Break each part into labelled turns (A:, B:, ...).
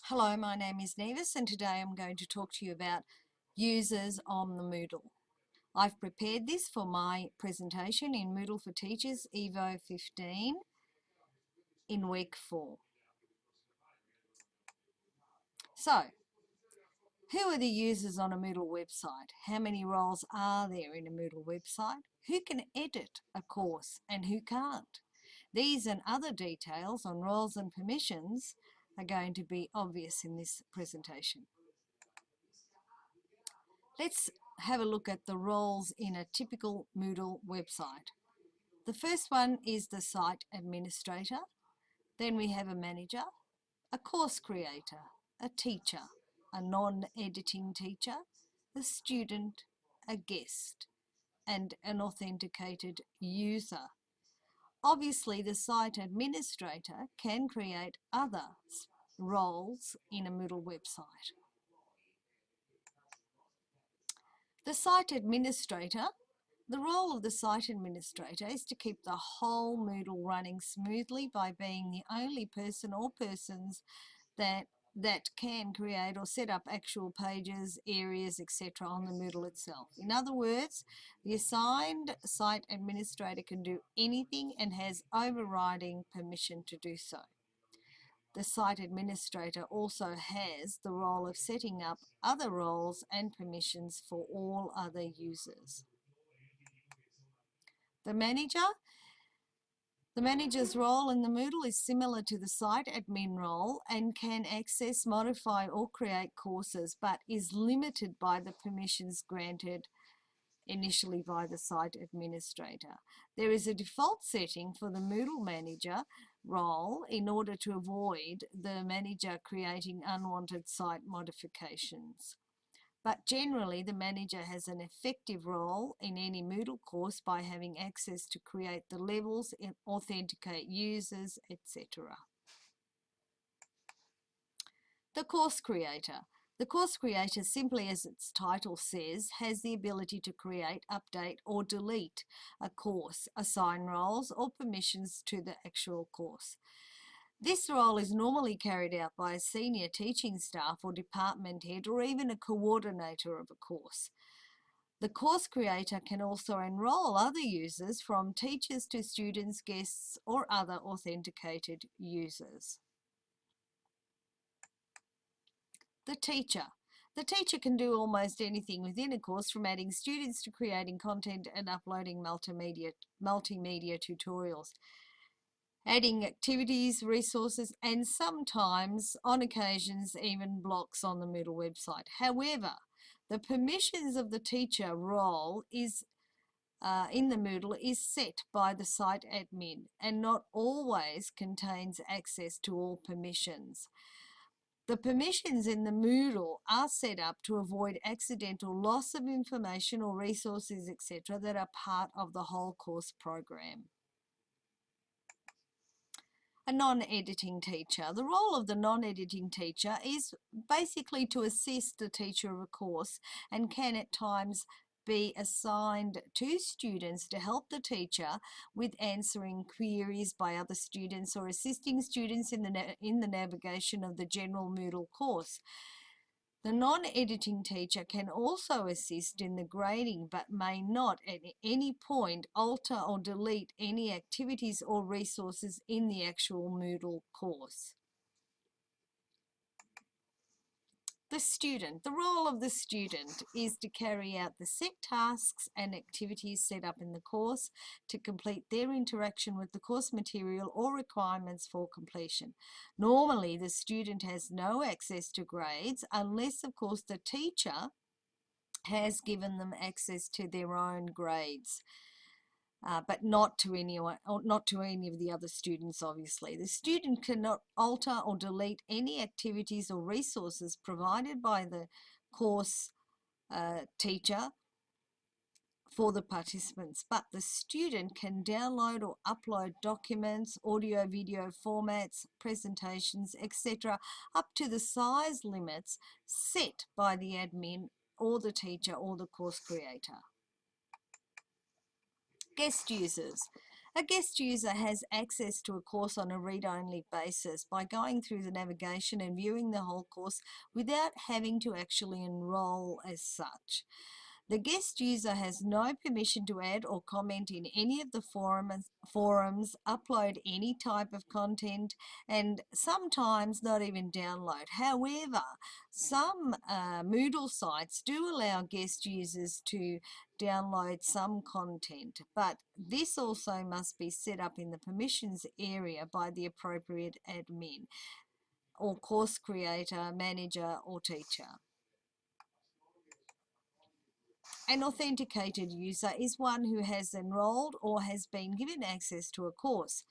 A: Hello, my name is Nevis and today I'm going to talk to you about users on the Moodle. I've prepared this for my presentation in Moodle for Teachers Evo 15 in week 4. So, who are the users on a Moodle website? How many roles are there in a Moodle website? Who can edit a course and who can't? These and other details on roles and permissions are going to be obvious in this presentation. Let's have a look at the roles in a typical Moodle website. The first one is the site administrator. Then we have a manager, a course creator, a teacher, a non-editing teacher, a student, a guest, and an authenticated user. Obviously, the site administrator can create other roles in a Moodle website. The site administrator, the role of the site administrator is to keep the whole Moodle running smoothly by being the only person or persons that can create or set up actual pages, areas, etc. on the Moodle itself. In other words, the assigned site administrator can do anything and has overriding permission to do so. The site administrator also has the role of setting up other roles and permissions for all other users. The manager's role in the Moodle is similar to the site admin role and can access, modify or create courses, but is limited by the permissions granted initially by the site administrator. There is a default setting for the Moodle manager role in order to avoid the manager creating unwanted site modifications. But generally, the manager has an effective role in any Moodle course by having access to create the levels, authenticate users, etc. The course creator. The course creator, simply as its title says, has the ability to create, update or delete a course, assign roles or permissions to the actual course. This role is normally carried out by a senior teaching staff or department head or even a coordinator of a course. The course creator can also enroll other users, from teachers to students, guests or other authenticated users. The teacher. The teacher can do almost anything within a course, from adding students to creating content and uploading multimedia tutorials, adding activities, resources, and sometimes, on occasions, even blocks on the Moodle website. However, the permissions of the teacher role is in the Moodle is set by the site admin and not always contains access to all permissions. The permissions in the Moodle are set up to avoid accidental loss of information or resources, etc., that are part of the whole course program. A non-editing teacher. The role of the non-editing teacher is basically to assist the teacher of a course and can at times be assigned to students to help the teacher with answering queries by other students or assisting students in the navigation of the general Moodle course. The non-editing teacher can also assist in the grading but may not at any point alter or delete any activities or resources in the actual Moodle course. The student. The role of the student is to carry out the set tasks and activities set up in the course to complete their interaction with the course material or requirements for completion. Normally, the student has no access to grades unless, of course, the teacher has given them access to their own grades. But not to anyone, or not to any of the other students, obviously. The student cannot alter or delete any activities or resources provided by the course teacher for the participants, but the student can download or upload documents, audio, video formats, presentations, etc., up to the size limits set by the admin or the teacher or the course creator. Guest users. A guest user has access to a course on a read-only basis by going through the navigation and viewing the whole course without having to actually enroll as such. The guest user has no permission to add or comment in any of the forums, upload any type of content, and sometimes not even download. However, some Moodle sites do allow guest users to download some content, but this also must be set up in the permissions area by the appropriate admin or course creator, manager, or teacher. An authenticated user is one who has enrolled or has been given access to a course.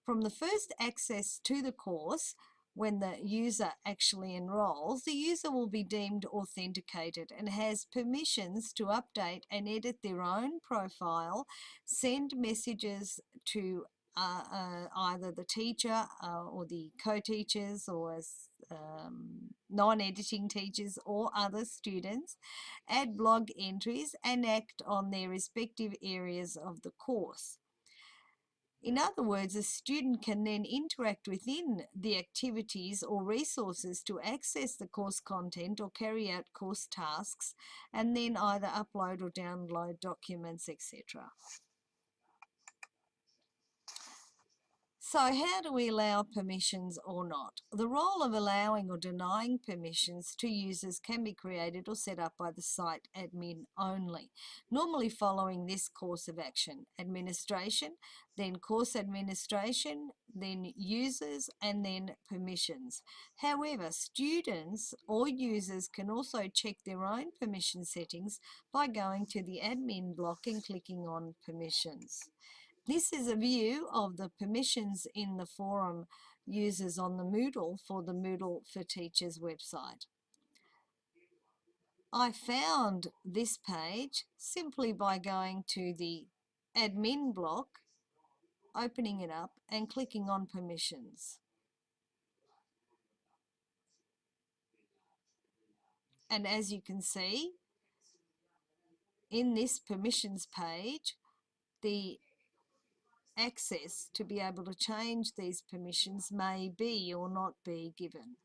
A: From the first access to the course, when the user actually enrolls, the user will be deemed authenticated and has permissions to update and edit their own profile, send messages to either the teacher or the co-teachers or non-editing teachers or other students, add blog entries, and act on their respective areas of the course. In other words, a student can then interact within the activities or resources to access the course content or carry out course tasks, and then either upload or download documents, etc. So how do we allow permissions or not? The role of allowing or denying permissions to users can be created or set up by the site admin only, normally following this course of action: administration, then course administration, then users, and then permissions. However, students or users can also check their own permission settings by going to the admin block and clicking on permissions. This is a view of the permissions in the forum users on the Moodle for the Moodle for Teachers website. I found this page simply by going to the admin block, opening it up and clicking on permissions. And as you can see, in this permissions page, the access to be able to change these permissions may be or not be given.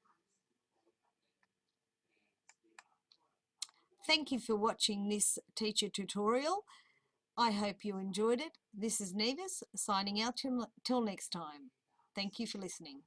A: Thank you for watching this teacher tutorial. I hope you enjoyed it. This is Nevis signing out till next time. Thank you for listening.